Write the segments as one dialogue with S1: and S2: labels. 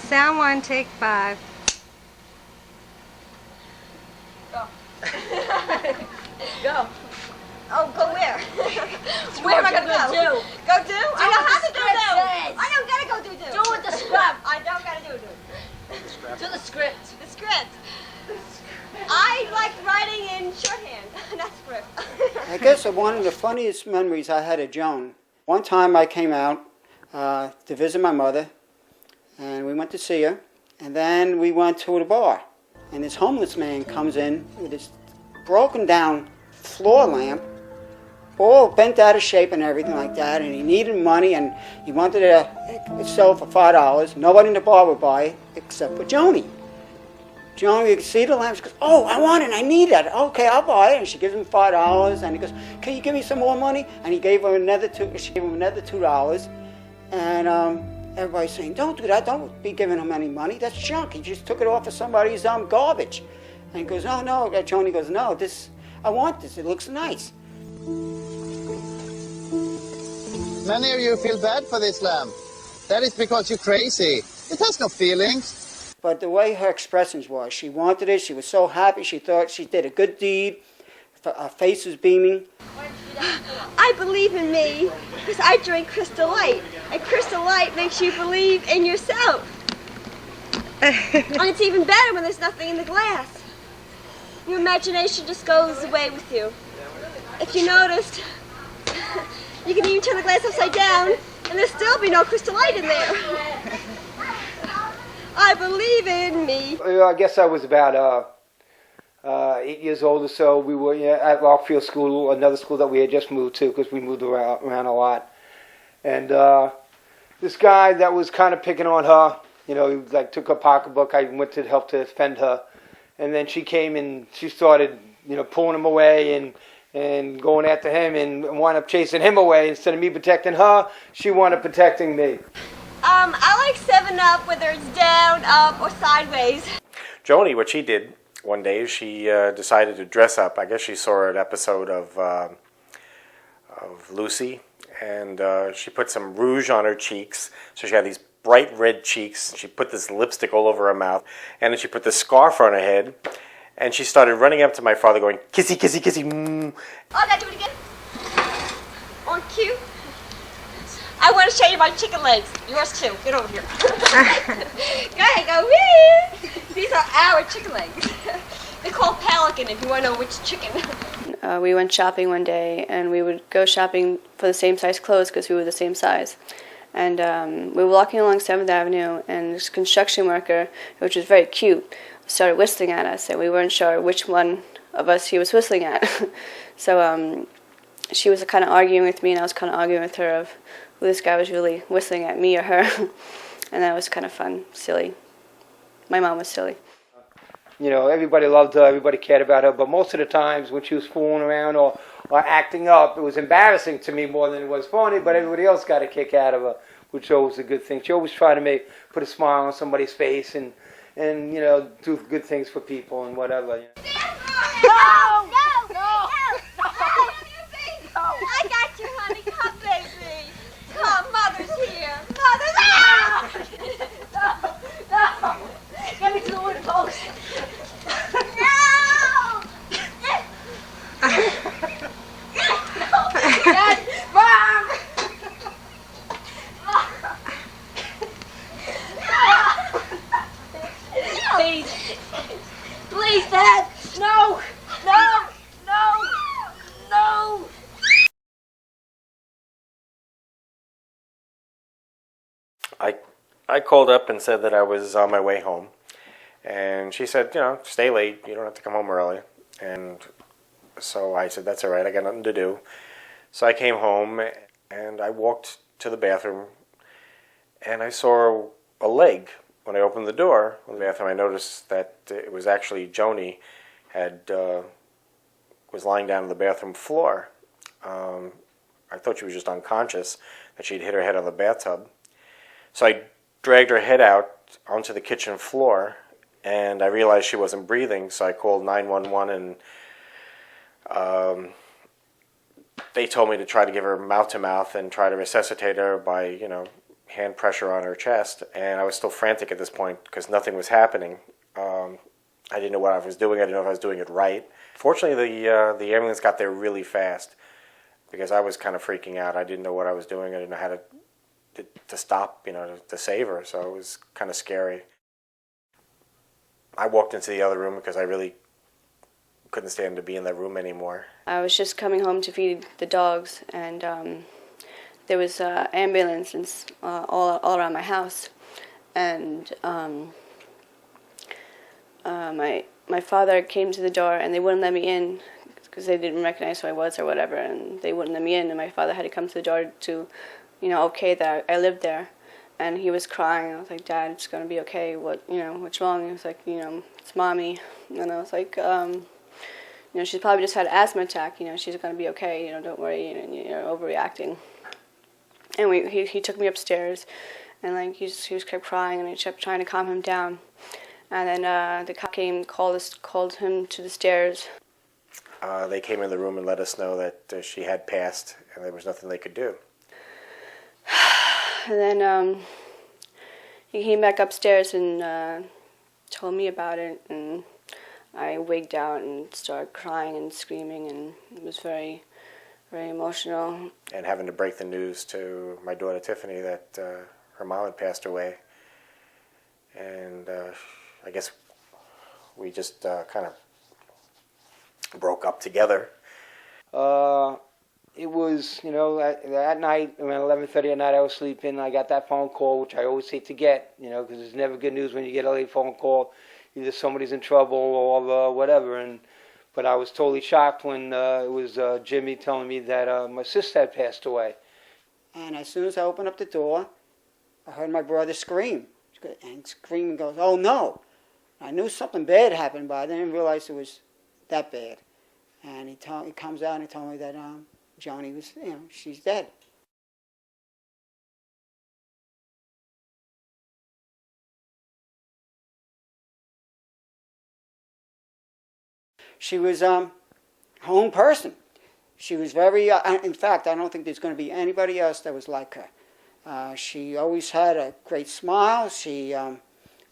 S1: Sound one, take 5.
S2: Go. Go. Oh, go where? Where am I going to go? Go do? I know how to do. I don't got to go do. Do with the script. I don't got to do. Do the script. The script. I like writing in shorthand, not script.
S3: I guess one of the funniest memories I had of Joan, one time I came out to visit my mother, and we went to see her, and then we went to the bar, and this homeless man comes in with this broken down floor lamp, all bent out of shape and everything like that, and he needed money, and he wanted to sell for $5. Nobody in the bar would buy it except for Joni. Joni, you can see the lamp, she goes, oh, I want it, I need it. Okay, I'll buy it. And she gives him $5, and he goes, can you give me some more money? And he gave her another $2. And everybody's saying, don't do that, don't be giving him any money, that's junk. He just took it off of somebody's garbage. And he goes, oh, no, Joni goes, no, I want this, it looks nice.
S4: Many of you feel bad for this lamp. That is because you're crazy. It has no feelings.
S3: But the way her expressions was, she wanted it, she was so happy, she thought she did a good deed, her face was beaming.
S2: I believe in me because I drink Crystal Light, and Crystal Light makes you believe in yourself. And it's even better when there's nothing in the glass. Your imagination just goes away with you. If you noticed, you can even turn the glass upside down and there'll still be no Crystal Light in there. I believe in me.
S5: I guess I was about 8 years old or so. We were at Rockfield School, another school that we had just moved to because we moved around a lot. And this guy that was kind of picking on her, he like took her pocketbook. I went to help to defend her. And then she came and she started, pulling him away and going after him and wound up chasing him away. Instead of me protecting her, she wound up protecting me.
S2: I like 7-Up, whether it's down, up, or sideways.
S6: Joni, what she did one day, she decided to dress up. I guess she saw an episode of Lucy, and she put some rouge on her cheeks. So she had these bright red cheeks. She put this lipstick all over her mouth, and then she put this scarf on her head, and she started running up to my father going, kissy, kissy, kissy,
S2: Oh, I gotta do it again. On cue. I want to show you my chicken legs. Yours too. Get over here. Go ahead, go. Wee! These are our chicken legs. They're called pelican if you want to know which chicken.
S7: We went shopping one day, and we would go shopping for the same size clothes because we were the same size. And we were walking along 7th Avenue, and this construction worker, which was very cute, started whistling at us, and we weren't sure which one of us he was whistling at. So she was kind of arguing with me, and I was kind of arguing with her of who this guy was really whistling at, me or her. And that was kind of fun, silly. My mom was silly.
S5: Everybody loved her, everybody cared about her, but most of the times when she was fooling around or acting up, it was embarrassing to me more than it was funny, but everybody else got a kick out of her, which always was a good thing. She always tried to put a smile on somebody's face and do good things for people and whatever.
S2: No! I got you, honey. Come, baby. Come, Mother's here. Mother's No! Get me to the wooden post. No! Dad, Mom! Please, Dad. No!
S6: I called up and said that I was on my way home. And she said, stay late. You don't have to come home early. And so I said, that's all right. I got nothing to do. So I came home, and I walked to the bathroom, and I saw a leg. When I opened the door in the bathroom, I noticed that it was actually Joni was lying down on the bathroom floor. I thought she was just unconscious, that she'd hit her head on the bathtub. So I dragged her head out onto the kitchen floor, and I realized she wasn't breathing, so I called 911, and they told me to try to give her mouth-to-mouth and try to resuscitate her by, hand pressure on her chest, and I was still frantic at this point because nothing was happening. I didn't know what I was doing. I didn't know if I was doing it right. Fortunately, the ambulance got there really fast because I was kind of freaking out. I didn't know what I was doing. I didn't know how to stop, to save her. So it was kind of scary. I walked into the other room because I really couldn't stand to be in that room anymore.
S7: I was just coming home to feed the dogs, and there was an ambulance all around my house, and my father came to the door, and they wouldn't let me in because they didn't recognize who I was or whatever, and they wouldn't let me in, and my father had to come to the door to, okay that I lived there, and he was crying. I was like, Dad, it's gonna be okay. What's wrong? He was like, it's Mommy, and I was like, she's probably just had an asthma attack. She's gonna be okay. Don't worry. You're overreacting. And he took me upstairs, and he just kept crying, and I kept trying to calm him down. And then the cop came, called him to the stairs.
S6: They came in the room and let us know that she had passed, and there was nothing they could do.
S7: And then he came back upstairs and told me about it, and I wigged out and started crying and screaming, and it was very, very emotional.
S6: And having to break the news to my daughter Tiffany that her mom had passed away. And I guess we just kind of broke up together.
S5: It was, that night, around 11:30 at night, I was sleeping. I got that phone call, which I always hate to get, because it's never good news when you get a late phone call. Either somebody's in trouble or whatever. But I was totally shocked when it was Jimmy telling me that my sister had passed away.
S3: And as soon as I opened up the door, I heard my brother scream. And scream and goes, "Oh no!" I knew something bad happened, but I didn't realize it was that bad. And he comes out and he told me that Joni was, she's dead. She was her own person. She was very, in fact, I don't think there's going to be anybody else that was like her. She always had a great smile. She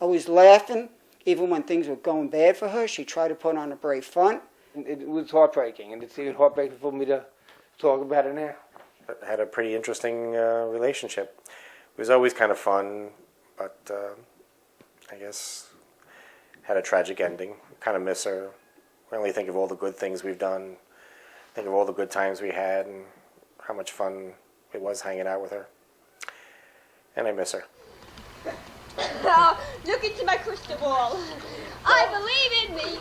S3: always laughing. Even when things were going bad for her, she tried to put on a brave front.
S5: It was heartbreaking, and it's even heartbreaking for me to talk about it now.
S6: But had a pretty interesting relationship. It was always kind of fun, but I guess had a tragic ending. Kind of miss her. I only think of all the good things we've done, think of all the good times we had, and how much fun it was hanging out with her. And I miss her.
S2: Oh, look into my crystal ball. I believe in me.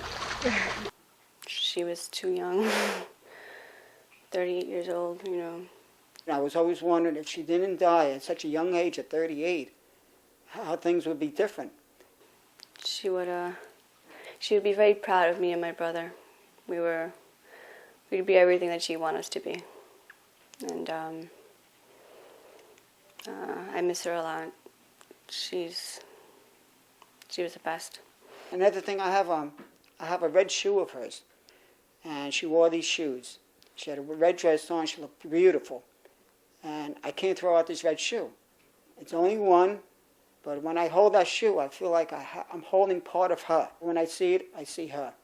S7: She was too young, 38 years old,
S3: I was always wondering if she didn't die at such a young age, at 38, how things would be different.
S7: She would be very proud of me and my brother. We'd be everything that she wanted us to be. And I miss her a lot. She was the best.
S3: Another thing, I have a red shoe of hers, and she wore these shoes. She had a red dress on. She looked beautiful, and I can't throw out this red shoe. It's only one, but when I hold that shoe, I feel like I'm holding part of her. When I see it, I see her.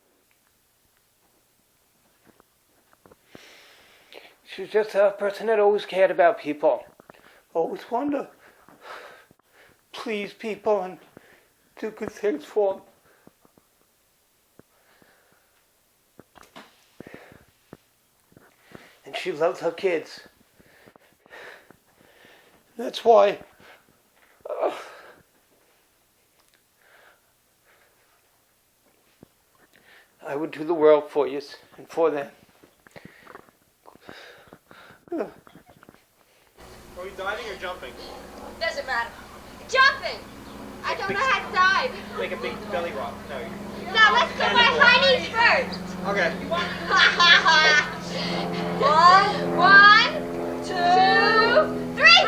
S5: She was just a person that always cared about people. Always wanted to please people and do good things for them. And she loved her kids. That's why I would do the world for you and for them.
S1: Are we diving or jumping?
S2: Doesn't matter. Jumping. I don't know how to dive.
S1: Like a big belly rock. No.
S2: Now let's do my high knees first.
S1: Okay.
S2: One, two, three.